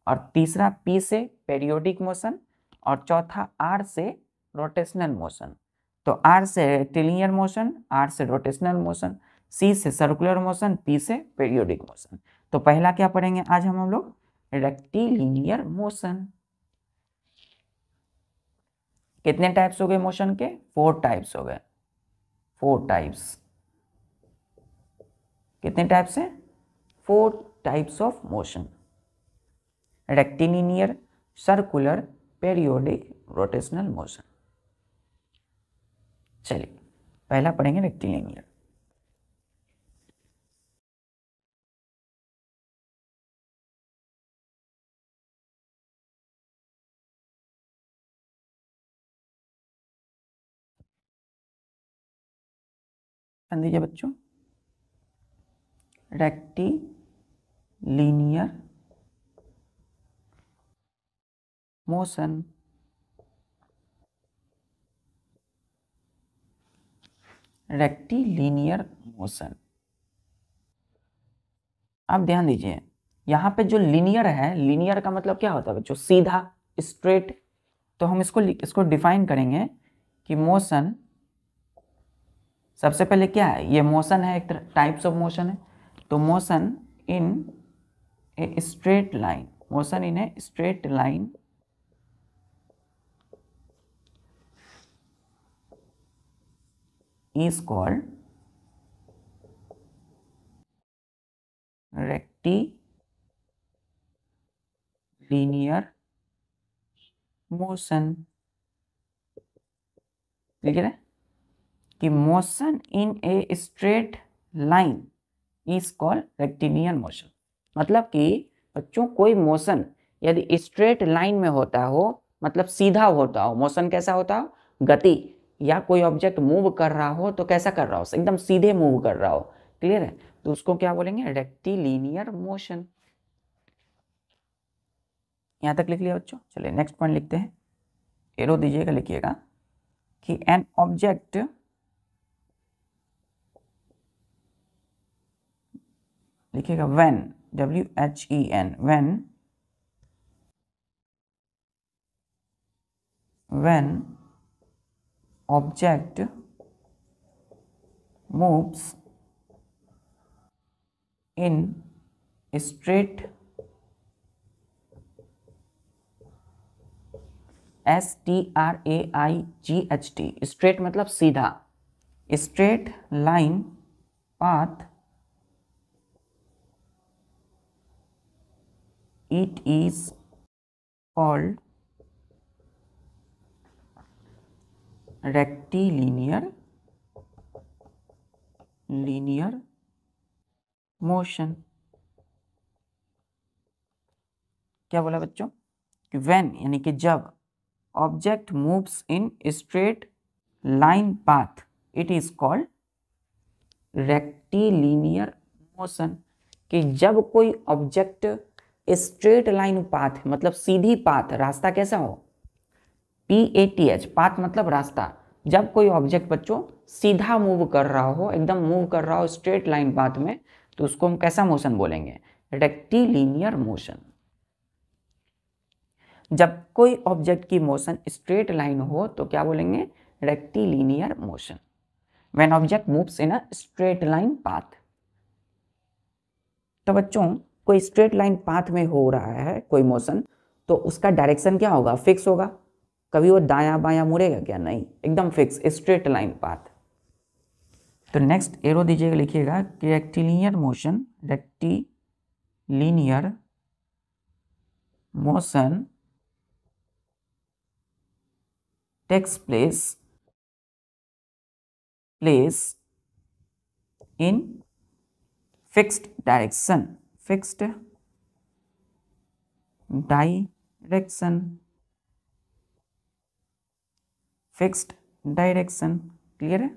और तीसरा P से पेरियोडिक मोशन, और चौथा R से रोटेशनल मोशन। तो R से रेक्टिलिनियर मोशन, R से रोटेशनल मोशन, C से सर्कुलर मोशन, P से पेरियोडिक मोशन। तो पहला क्या पढ़ेंगे आज हम लोग? Rectilinear motion. कितने टाइप्स हो गए मोशन के? 4 टाइप्स हो गए, 4 टाइप्स। कितने टाइप्स है? 4 types of motion, rectilinear, circular, periodic, rotational motion. चलिए पहला पढ़ेंगे रेक्टिलिनियर। ध्यान दीजिए बच्चों, रेक्टिलिनियर मोशन, रेक्टिलिनियर मोशन। अब ध्यान दीजिए, यहाँ पे जो लीनियर है, लीनियर का मतलब क्या होता है बच्चों? सीधा, स्ट्रेट। तो हम इसको डिफाइन करेंगे कि मोशन, सबसे पहले क्या है? ये मोशन है, एक टाइप्स ऑफ मोशन है। तो motion in a straight line, motion in a straight line is called rectilinear motion। Clear है कि motion in a straight line is called rectilinear motion. मतलब कि बच्चों कोई मोशन यदि स्ट्रेट लाइन में होता हो, मतलब सीधा होता हो, मोशन कैसा होता हो? गति, या कोई ऑब्जेक्ट मूव कर रहा हो तो कैसा कर रहा हो? एकदम सीधे मूव कर रहा हो। क्लियर है? तो उसको क्या बोलेंगे? Rectilinear motion. यहां तक लिख लिया बच्चों? चलिए नेक्स्ट पॉइंट लिखते हैं। एरो दीजिएगा, लिखिएगा कि एन ऑब्जेक्ट लिखिएगा when, WHEN, when object moves in straight STRAIGHT, straight मतलब सीधा, straight line path, it is called rectilinear motion. क्या बोला बच्चों कि when यानी कि जब object moves in straight line path it is called rectilinear motion. कि जब कोई ऑब्जेक्ट स्ट्रेट लाइन पाथ मतलब सीधी पाथ, रास्ता कैसा हो, PATH, पाथ मतलब रास्ता, जब कोई ऑब्जेक्ट बच्चों सीधा मूव कर रहा हो, एकदम मूव कर रहा हो स्ट्रेट लाइन पाथ में, तो उसको हम कैसा मोशन बोलेंगे, रेक्टिलिनियर मोशन। जब कोई ऑब्जेक्ट की मोशन स्ट्रेट लाइन हो तो क्या बोलेंगे, rectilinear motion. When object moves in a straight line path. तो बच्चों कोई स्ट्रेट लाइन पाथ में हो रहा है कोई मोशन, तो उसका डायरेक्शन क्या होगा, फिक्स होगा, कभी वो दायां बायां मुड़ेगा क्या, नहीं, एकदम फिक्स स्ट्रेट लाइन पाथ। तो नेक्स्ट एरो दीजिएगा, लिखिएगा कि rectilinear motion takes place in fixed direction, clear है।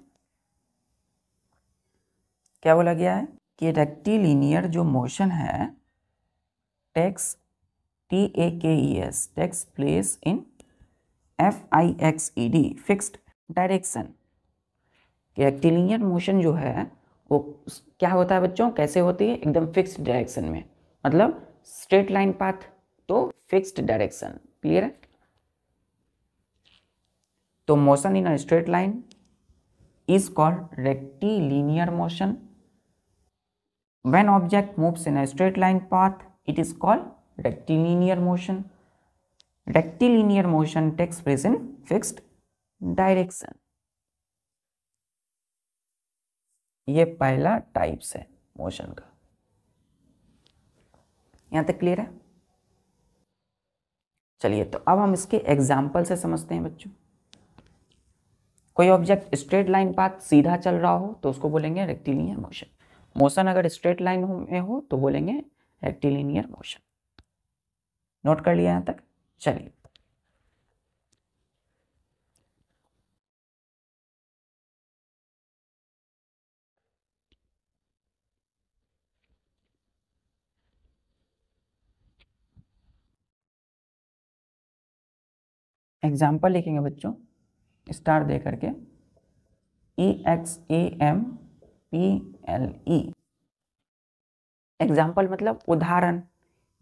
क्या बोला गया है कि रेक्टिलिनियर जो मोशन है takes place in FIXED fixed direction. Rectilinear motion जो है वो क्या होता है बच्चों, कैसे होती है, एकदम फिक्स्ड डायरेक्शन में, मतलब स्ट्रेट लाइन पाथ तो फिक्स्ड डायरेक्शन, क्लियर है। तो motion in a straight line is called rectilinear motion. When object moves in a straight line path it is called rectilinear motion. Rectilinear motion takes place in fixed direction. ये पहला types है motion का। यहां तक clear है। चलिए तो अब हम इसके एग्जाम्पल से समझते हैं बच्चों। कोई ऑब्जेक्ट स्ट्रेट लाइन पाथ सीधा चल रहा हो तो उसको बोलेंगे रेक्टिलिनियर मोशन। मोशन अगर स्ट्रेट लाइन में हो तो बोलेंगे रेक्टिलिनियर मोशन। नोट कर लिया यहां तक। चलिए एग्जाम्पल लिखेंगे बच्चों स्टार दे करके, EXAMPLE। एग्जाम्पल मतलब उदाहरण,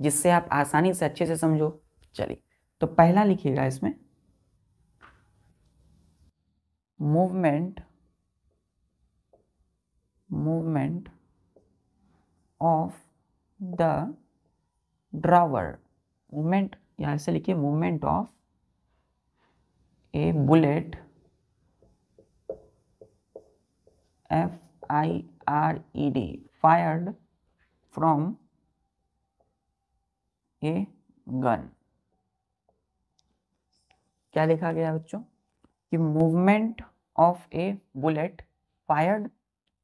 जिससे आप आसानी से अच्छे से समझो। चलिए तो पहला लिखिएगा इसमें, movement of the drawer. Movement यहां से लिखिए, movement of A bullet, FIRED, fired from a gun। क्या लिखा गया बच्चों कि movement of A bullet fired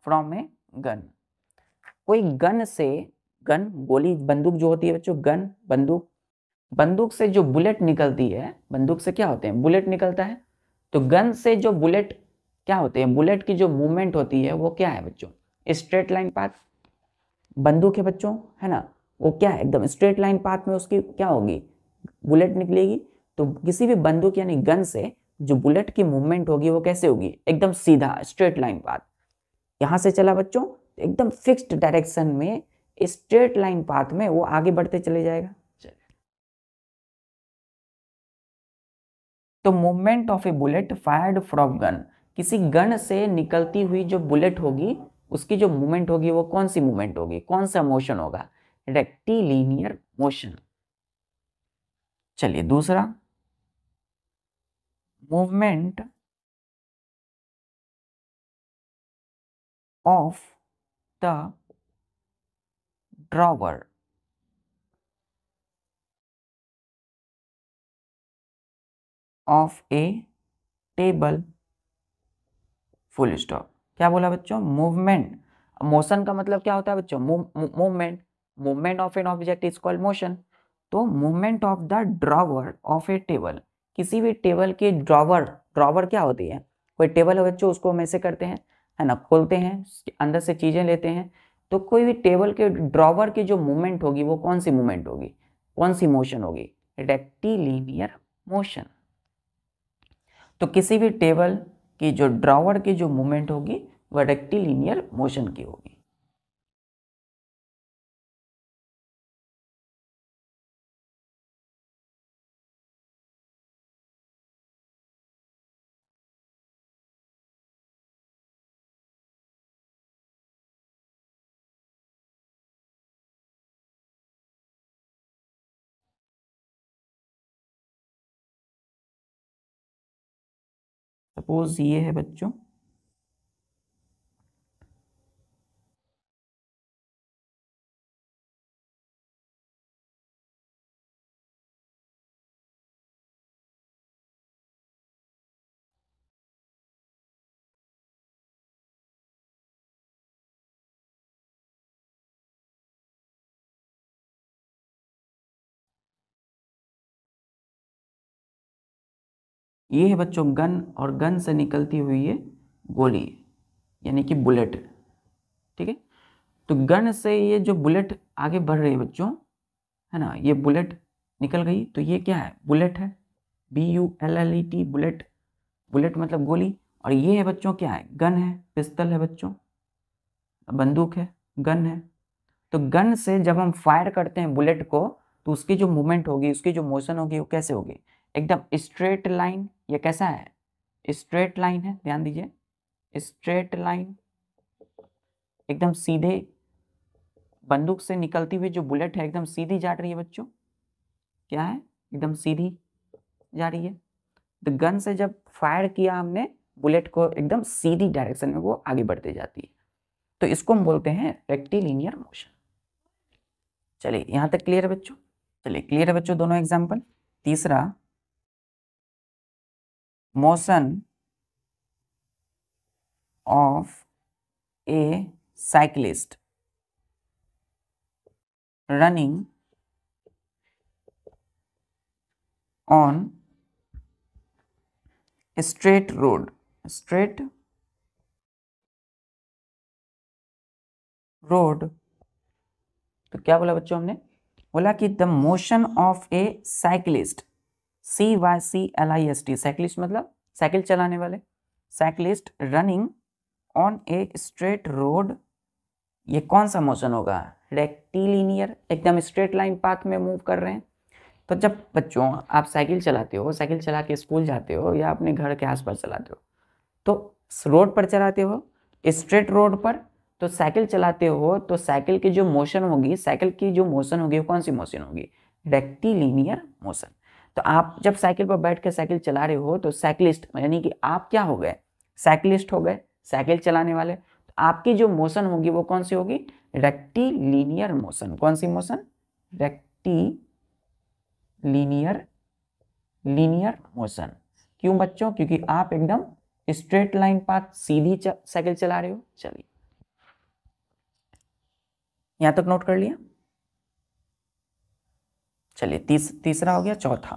from a gun. कोई गन से, गन गोली बंदूक जो होती है बच्चों, गन बंदूक से जो बुलेट निकलती है, बंदूक से क्या होते हैं, बुलेट निकलता है। तो गन से जो बुलेट क्या होते हैं, बुलेट की जो मूवमेंट होती है वो क्या है बच्चों, स्ट्रेट लाइन पाथ। बंदूक है बच्चों, है ना, वो क्या है, एकदम स्ट्रेट लाइन पाथ में उसकी क्या होगी, बुलेट निकलेगी। तो किसी भी बंदूक यानी गन से जो बुलेट की मूवमेंट होगी वो कैसे होगी, एकदम सीधा स्ट्रेट लाइन पाथ। यहां से चला बच्चों एकदम फिक्स्ड डायरेक्शन में, स्ट्रेट लाइन पाथ में वो आगे बढ़ते चले जाएगा। तो movement of A bullet fired from gun, किसी गन से निकलती हुई जो बुलेट होगी उसकी जो मूवमेंट होगी वो कौन सी मूवमेंट होगी, कौन सा मोशन होगा, रेक्टिलिनियर मोशन। चलिए दूसरा, movement of the drawer of a table, full stop. क्या बोला बच्चों, मूवमेंट। मोशन का मतलब क्या होता है बच्चों, movement. Movement of an object is called motion. तो movement of the drawer of a table, किसी भी टेबल के ड्रॉवर, ड्रॉवर क्या होती है, कोई टेबल है बच्चों, उसको हम ऐसे करते हैं, है ना, खोलते हैं, अंदर से चीजें लेते हैं। तो कोई भी टेबल के ड्रॉवर की जो मूवमेंट होगी वो कौन सी मूवमेंट होगी, कौन सी मोशन होगी, रेक्टिलिनियर मोशन। तो किसी भी टेबल की जो ड्रॉवर की जो मूवमेंट होगी वह रेक्टिलिनियर मोशन की होगी। सपोज ये है बच्चों, ये है बच्चों गन, और गन से निकलती हुई ये गोली, यानी कि बुलेट। ठीक है, तो गन से ये जो बुलेट आगे बढ़ रही है बच्चों, है ना, ये बुलेट निकल गई, तो ये क्या है, बुलेट है, BULLET, बुलेट। बुलेट मतलब गोली। और ये है बच्चों क्या है, गन है, पिस्तल है बच्चों, बंदूक है, गन है। तो गन से जब हम फायर करते हैं बुलेट को, तो उसकी जो मूवमेंट होगी, उसकी जो मोशन होगी वो कैसे होगी, एकदम स्ट्रेट लाइन। ये कैसा है, स्ट्रेट लाइन है, ध्यान दीजिए, स्ट्रेट लाइन, एकदम सीधे। बंदूक से निकलती हुई जो बुलेट है एकदम सीधी जा रही है बच्चों, क्या है, एकदम सीधी जा रही है। तो गन से जब फायर किया हमने बुलेट को, एकदम सीधी डायरेक्शन में वो आगे बढ़ती जाती है। तो इसको हम बोलते हैं रेक्टिलिनियर मोशन। चलिए यहां तक क्लियर है बच्चों। चलिए क्लियर है बच्चों दोनों एग्जाम्पल। तीसरा, motion of A cyclist running on straight road, straight road. तो क्या बोला बच्चों हमने, बोला कि the motion of A cyclist, CYCLIST, cyclist मतलब साइकिल चलाने वाले, cyclist running on a straight road, ये कौन सा मोशन होगा, रेक्टिलिनियर, एकदम स्ट्रेट लाइन पाथ में मूव कर रहे हैं। तो जब बच्चों आप साइकिल चलाते हो, साइकिल चला के स्कूल जाते हो या अपने घर के आसपास चलाते हो, तो रोड पर चलाते हो, स्ट्रेट रोड पर, तो साइकिल चलाते हो, तो साइकिल की जो मोशन होगी, साइकिल की जो मोशन होगी वो कौन सी मोशन होगी, रेक्टिलिनियर मोशन। तो आप जब साइकिल पर बैठ कर साइकिल चला रहे हो, तो साइकिलिस्ट यानी कि आप क्या हो गए, साइकिलिस्ट हो गए, साइकिल चलाने वाले। तो आपकी जो मोशन होगी वो कौन सी होगी, रेक्टिलिनियर मोशन। कौन सी मोशन, रेक्टिलिनियर, लीनियर मोशन। क्यों बच्चों, क्योंकि आप एकदम स्ट्रेट लाइन पाथ सीधी साइकिल चला रहे हो। चलिए यहां तक नोट कर लिया। चलिए तीसरा हो गया, चौथा।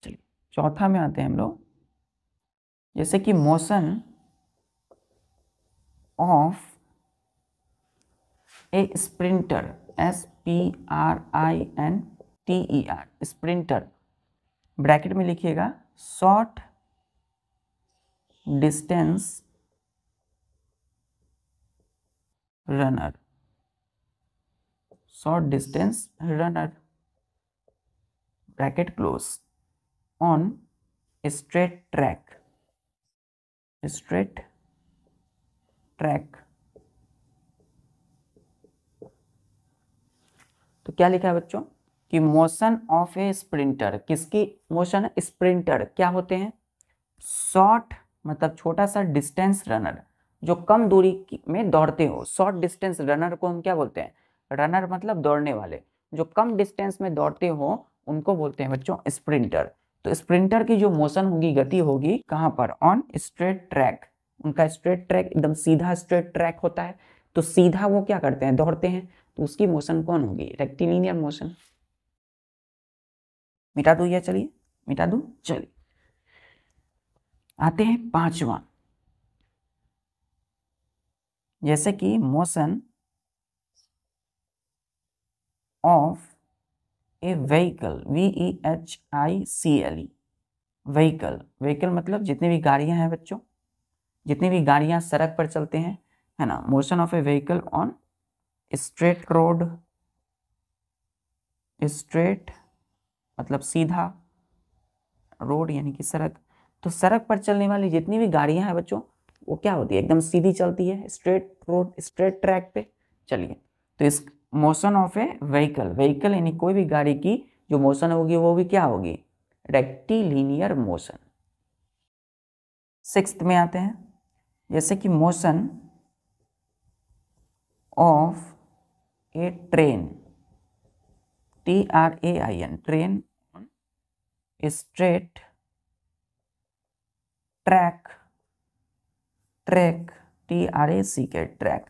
चलिए चौथा में आते हैं हम लोग, जैसे कि motion of A sprinter, SPRINTER, sprinter, bracket में लिखिएगा short distance runner, short distance runner bracket close on straight track तो क्या लिखा है बच्चों कि मोशन ऑफ ए स्प्रिंटर, किसकी मोशन है? स्प्रिंटर क्या होते हैं? शॉर्ट मतलब छोटा सा डिस्टेंस रनर, जो कम दूरी में दौड़ते हो। शॉर्ट डिस्टेंस रनर को हम क्या बोलते हैं? रनर मतलब दौड़ने वाले, जो कम डिस्टेंस में दौड़ते हो उनको बोलते हैं बच्चों स्प्रिंटर। तो स्प्रिंटर की जो मोशन होगी, गति होगी कहाँ पर? On straight track. उनका स्ट्रेट ट्रैक एकदम सीधा स्ट्रेट ट्रैक होता है, तो सीधा वो क्या करते हैं? दौड़ते हैं। तो उसकी मोशन कौन होगी? Rectilinear motion. मिटा दूं या चलिए मिटा दूं? चलिए आते हैं पांचवा, जैसे कि motion of A vehicle, VEHICLE, vehicle. Vehicle मतलब जितनी भी गाड़ियां हैं बच्चों, जितनी भी गाड़ियां सड़क पर चलते हैं, है ना। Motion of A vehicle on straight road, straight मतलब सीधा, रोड यानी कि सड़क। तो सड़क पर चलने वाली जितनी भी गाड़ियां हैं बच्चों, वो क्या होती है? एकदम सीधी चलती है, स्ट्रेट रोड, स्ट्रेट ट्रैक पे। चलिए, तो इस motion of A vehicle, vehicle यानी कोई भी गाड़ी की जो मोशन होगी वो भी क्या होगी? Rectilinear motion. सिक्स्थ में आते हैं, जैसे कि motion of A train, TRAIN, train straight track, TRAC, track.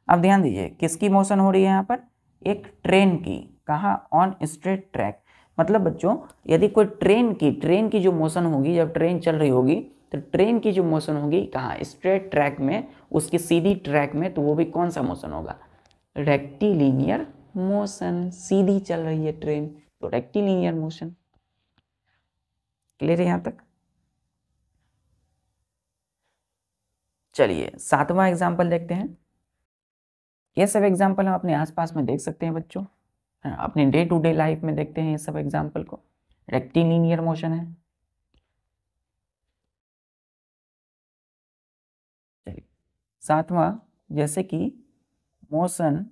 अब ध्यान दीजिए, किसकी मोशन हो रही है यहाँ पर? एक ट्रेन की। कहाँ? On straight track. मतलब बच्चों, यदि कोई ट्रेन की जो मोशन होगी, जब ट्रेन चल रही होगी, तो ट्रेन की जो मोशन होगी कहाँ? स्ट्रेट ट्रैक में, उसकी सीधी ट्रैक में, तो वो भी कौन सा मोशन होगा? Rectilinear motion. सीधी चल रही है ट्रेन, तो रेक्टिलिनियर मोशन। क्लियर है यहाँ तक? चलिए सातवां एग्जाम्पल देखते हैं। ये सब एग्जाम्पल हम अपने आसपास में देख सकते हैं बच्चों, अपने डे टू डे लाइफ में देखते हैं ये सब एग्जाम्पल को। रेक्टिलिनियर मोशन है। चलिए सातवां, जैसे कि motion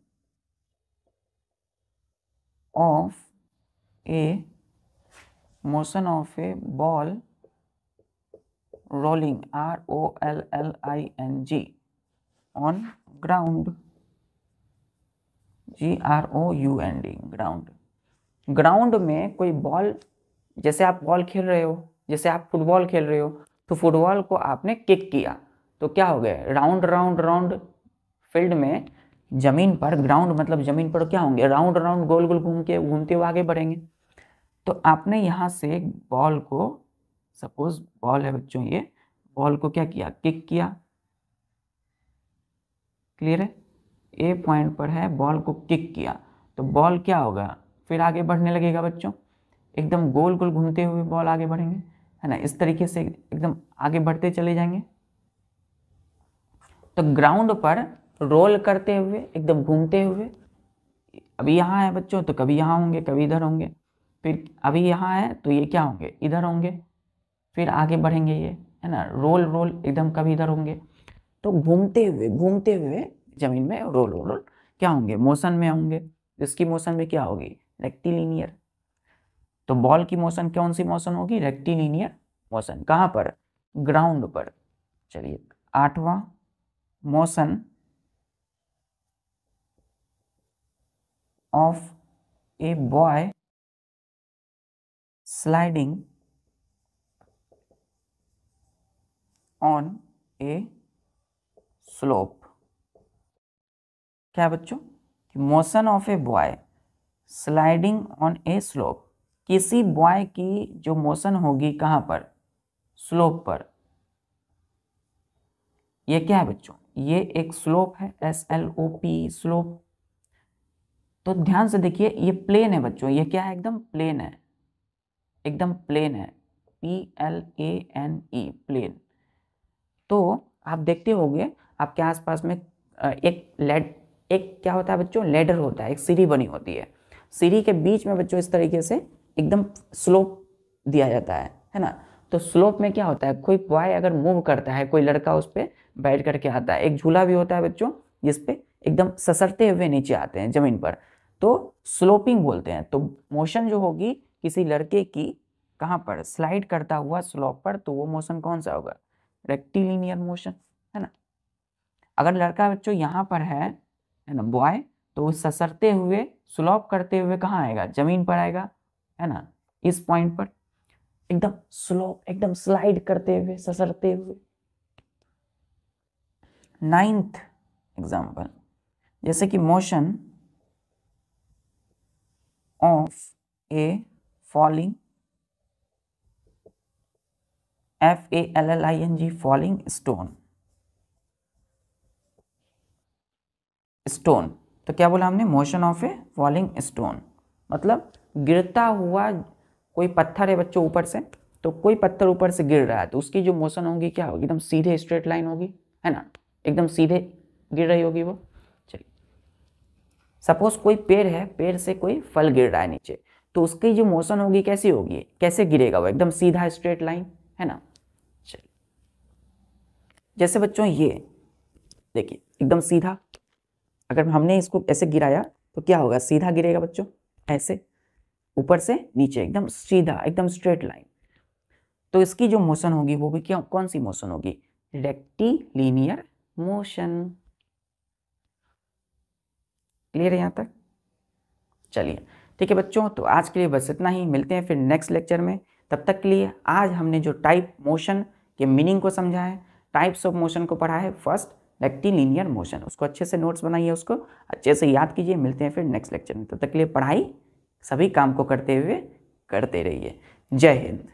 of A ball rolling, ROLLING on ground, GROUND, ground. Ground में कोई बॉल, जैसे आप बॉल खेल रहे हो, जैसे आप फुटबॉल खेल रहे हो, तो फुटबॉल को आपने किक किया, तो क्या हो गया? राउंड राउंड राउंड फील्ड में, जमीन पर, ग्राउंड मतलब जमीन पर क्या होंगे? राउंड राउंड गोल गोल घूमते हुए आगे बढ़ेंगे। तो आपने यहाँ से बॉल को, सपोज बॉल है बच्चों, ये बॉल को क्या किया? किक किया। क्लियर है? ए पॉइंट पर है, बॉल को किक किया, तो बॉल क्या होगा? फिर आगे बढ़ने लगेगा बच्चों, एकदम गोल गोल घूमते हुए बॉल आगे बढ़ेंगे, है ना। इस तरीके से एकदम आगे बढ़ते चले जाएंगे। तो ग्राउंड पर रोल करते हुए, एकदम घूमते हुए, अभी यहाँ है बच्चों तो कभी यहाँ होंगे, कभी इधर होंगे, फिर अभी यहाँ है तो ये क्या होंगे? इधर होंगे, फिर आगे बढ़ेंगे ये, है ना। रोल रोल एकदम कभी इधर होंगे। तो घूमते हुए जमीन में रोल रोल रोल क्या होंगे? मोशन में होंगे। इसकी मोशन में क्या होगी? रेक्टिलिनियर। तो बॉल की मोशन कौन सी मोशन होगी? Rectilinear motion. कहाँ पर? ग्राउंड पर। चलिए आठवां, motion of a boy sliding on A slope. क्या है बच्चों? Motion of a boy sliding on A slope. किसी बॉय की जो मोशन होगी कहाँ पर? स्लोप पर। ये क्या है बच्चों? ये एक स्लोप है, SLOP, स्लोप। तो ध्यान से देखिए, ये प्लेन है बच्चों, ये क्या है? एकदम प्लेन है, एकदम प्लेन है, PLANE, प्लेन। तो आप देखते होंगे आपके आसपास में एक लेड एक क्या होता है बच्चों, लेडर होता है, एक सीढ़ी बनी होती है, सीढ़ी के बीच में बच्चों इस तरीके से एकदम स्लोप दिया जाता है ना। तो स्लोप में क्या होता है, कोई बॉय अगर मूव करता है, कोई लड़का उस पर बैठ करके आता है, एक झूला भी होता है बच्चों जिसपे एकदम ससरते हुए नीचे आते हैं जमीन पर, तो स्लोपिंग बोलते हैं। तो मोशन जो होगी किसी लड़के की कहाँ पर, स्लाइड करता हुआ स्लोप पर, तो वो मोशन कौन सा होगा, रेक्टिलिनियर मोशन, है ना। अगर लड़का बच्चों यहाँ पर है ना बॉय, तो वो ससरते हुए स्लोप करते हुए कहाँ आएगा, जमीन पर आएगा, है ना, इस पॉइंट पर एकदम स्लोप, एकदम स्लाइड करते हुए, ससरते हुए। 9th एग्जाम्पल, जैसे कि motion of A falling, FALLING, falling stone. तो क्या बोला हमने, motion of A falling stone, मतलब गिरता हुआ कोई पत्थर है बच्चों ऊपर से, तो कोई पत्थर ऊपर से गिर रहा है, तो उसकी जो मोशन होगी क्या होगी, एकदम सीधे स्ट्रेट लाइन होगी, है ना, एकदम सीधे गिर रही होगी वो। चलिए, सपोज कोई पेड़ है, पेड़ से कोई फल गिर रहा है नीचे, तो उसकी जो मोशन होगी कैसी होगी, कैसे गिरेगा वो, एकदम सीधा स्ट्रेट लाइन, है ना। चलिए, जैसे बच्चों ये देखिए एकदम सीधा, अगर हमने इसको ऐसे गिराया तो क्या होगा, सीधा गिरेगा बच्चों, ऐसे ऊपर से नीचे एकदम सीधा, एकदम स्ट्रेट लाइन। तो इसकी जो मोशन होगी वो भी क्या, कौन सी मोशन होगी, रेक्टिलिनियर मोशन। क्लियर है यहाँ तक। चलिए ठीक है बच्चों, तो आज के लिए बस इतना ही, मिलते हैं फिर नेक्स्ट लेक्चर में। तब तक के लिए आज हमने जो टाइप मोशन के मीनिंग को समझा है, टाइप्स ऑफ मोशन को पढ़ा है, फर्स्ट रेक्टिलिनियर मोशन, उसको अच्छे से नोट्स बनाइए, उसको अच्छे से याद कीजिए। मिलते हैं फिर नेक्स्ट लेक्चर में, तब तक के लिए पढ़ाई सभी काम को करते हुए करते रहिए। जय हिंद।